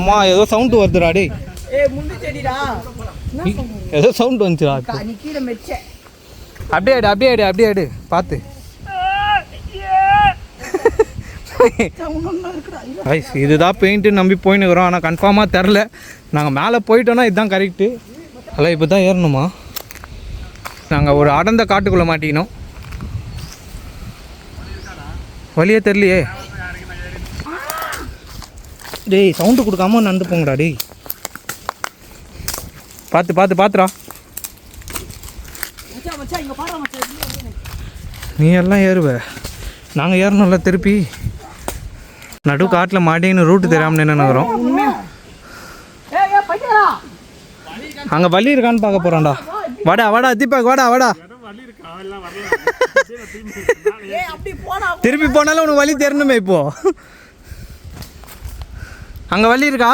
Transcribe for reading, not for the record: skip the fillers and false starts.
அம்மா ஏதோ சவுண்டு வருதுடா டே. ஏதோ சவுண்டு வந்துச்சுடா. அப்படியே ஆடு பார்த்து. இதுதான் பெயிண்ட்டு நம்பி போயின்னுக்குறோம். ஆனால் கன்ஃபார்மாக தெரில. நாங்கள் மேலே போயிட்டோன்னா இதுதான் கரெக்டு. அல்ல இப்போ தான் ஏறணுமா? நாங்கள் ஒரு அடர்ந்த காட்டுக்குள்ளே மாட்டிக்கணும். வழியே தெரியலையே. டேய் சவுண்டு கொடுக்காம நடந்து போங்கடா டேய். பார்த்துடா. நீ எல்லாம் ஏறுவ, நாங்கள் ஏறணும்ல திருப்பி. நடு காட்டில் மாட்டின்னு ரூட்டு தெரியாமல் நின்றுக்கிறோம். அங்கே வழி இருக்கான்னு பார்க்க போகிறான்டா. வாடா தீபக் வாடா. திருப்பி போனாலும் உனக்கு வழி தெரியணுமே. இப்போ அங்கே வழி இருக்கா?